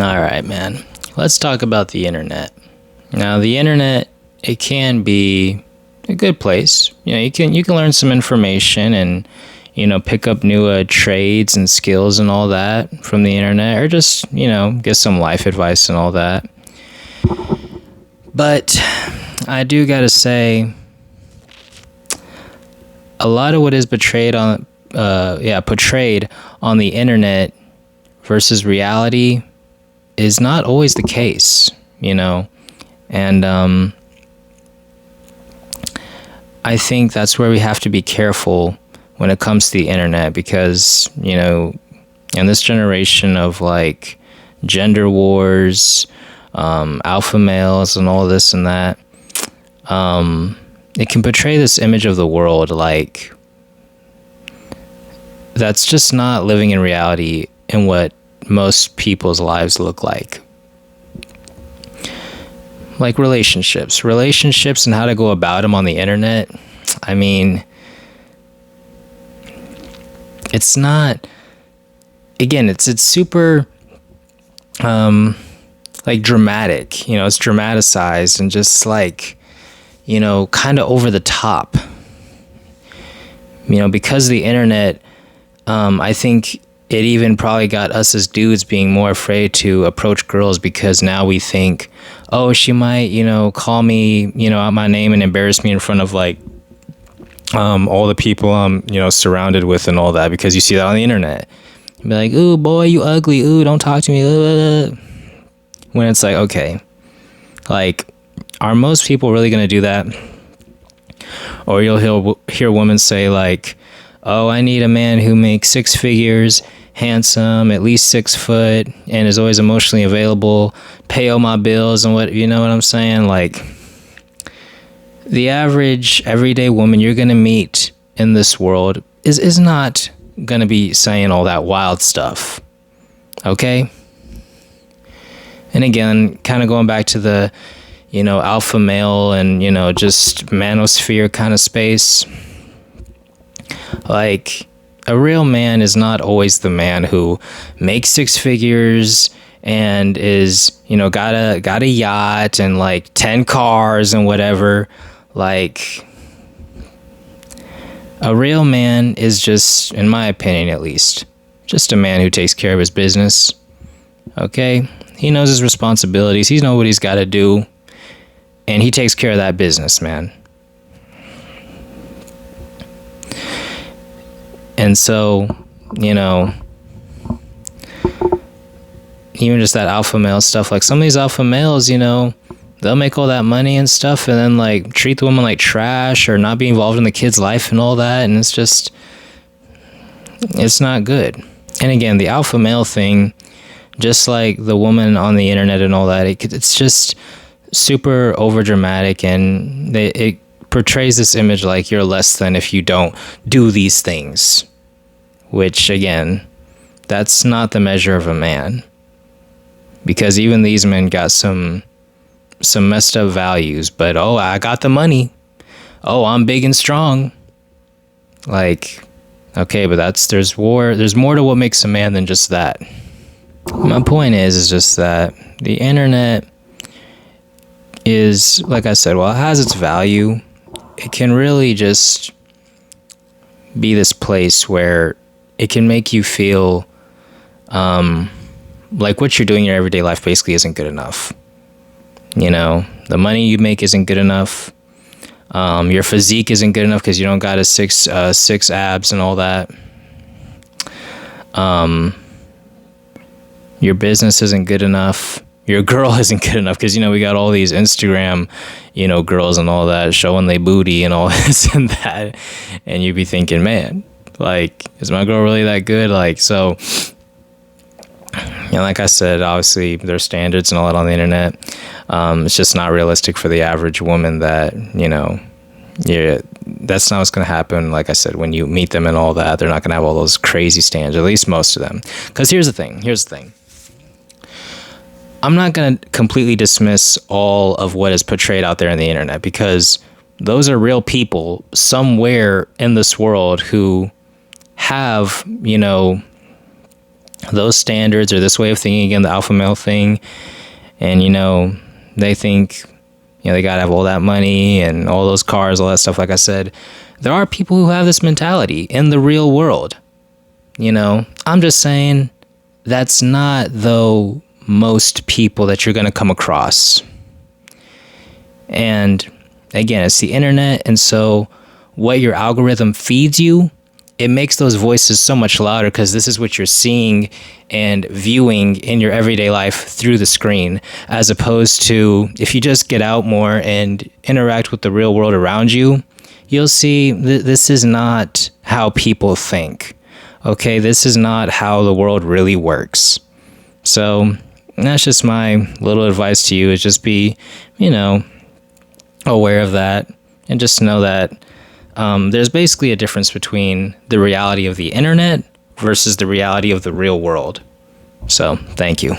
All right, man. Let's talk about the internet. Now, the internet, it can be a good place. You can learn some information and pick up new trades and skills and all that from the internet, or just get some life advice and all that. But I do gotta say, a lot of what is portrayed on the internet versus reality is not always the case, and I think that's where we have to be careful when it comes to the internet, because in this generation of like gender wars, alpha males and all this and that, it can portray this image of the world like that's just not living in reality and what most people's lives look like. Like relationships and how to go about them on the internet. I mean, it's not, again, it's super like dramatic, it's dramatized and just like, kind of over the top, because of the internet. I think it even probably got us as dudes being more afraid to approach girls, because now we think, oh, she might, call me, out my name and embarrass me in front of like all the people I'm, surrounded with and all that, because you see that on the internet. You'd be like, ooh, boy, you ugly. Ooh, don't talk to me. When it's like, okay, like, are most people really going to do that? Or you'll hear women say like, oh, I need a man who makes 6 figures, handsome, at least 6 foot, and is always emotionally available, pay all my bills, and what I'm saying? Like, the average everyday woman you're gonna meet in this world is not gonna be saying all that wild stuff. Okay? And again, kind of going back to the, alpha male and, just manosphere kind of space. Like, a real man is not always the man who makes 6 figures and is, got a yacht and like 10 cars and whatever. Like, a real man is just, in my opinion at least, just a man who takes care of his business. Okay? He knows his responsibilities. He knows what he's got to do. And he takes care of that business, man. And so, even just that alpha male stuff, like some of these alpha males, they'll make all that money and stuff and then like treat the woman like trash or not be involved in the kid's life and all that. And it's not good. And again, the alpha male thing, just like the woman on the internet and all that, it's just super over dramatic, and it portrays this image like you're less than if you don't do these things. Which, again, that's not the measure of a man. Because even these men got some messed up values. But, oh, I got the money. Oh, I'm big and strong. Like, okay, but there's more to what makes a man than just that. My point is just that the internet is, like I said, while it has its value, it can really just be this place where it can make you feel like what you're doing in your everyday life basically isn't good enough. The money you make isn't good enough. Your physique isn't good enough because you don't got a six abs and all that. Your business isn't good enough. Your girl isn't good enough because, we got all these Instagram, girls and all that showing their booty and all this and that. And you'd be thinking, man, like, is my girl really that good? Like, so, like I said, obviously there's standards and all that on the internet. It's just not realistic for the average woman that, that's not what's going to happen. Like I said, when you meet them and all that, they're not going to have all those crazy standards, at least most of them. Because here's the thing. I'm not going to completely dismiss all of what is portrayed out there on the internet, because those are real people somewhere in this world who have, those standards or this way of thinking, again, the alpha male thing, and they think they gotta have all that money and all those cars, all that stuff. Like I said, there are people who have this mentality in the real world. I'm just saying that's not, though, most people that you're gonna come across. And again, it's the internet, and so what your algorithm feeds you, it makes those voices so much louder because this is what you're seeing and viewing in your everyday life through the screen, as opposed to if you just get out more and interact with the real world around you, you'll see this is not how people think. Okay, this is not how the world really works. So that's just my little advice to you, is just be, aware of that, and just know that there's basically a difference between the reality of the internet versus the reality of the real world. So, thank you.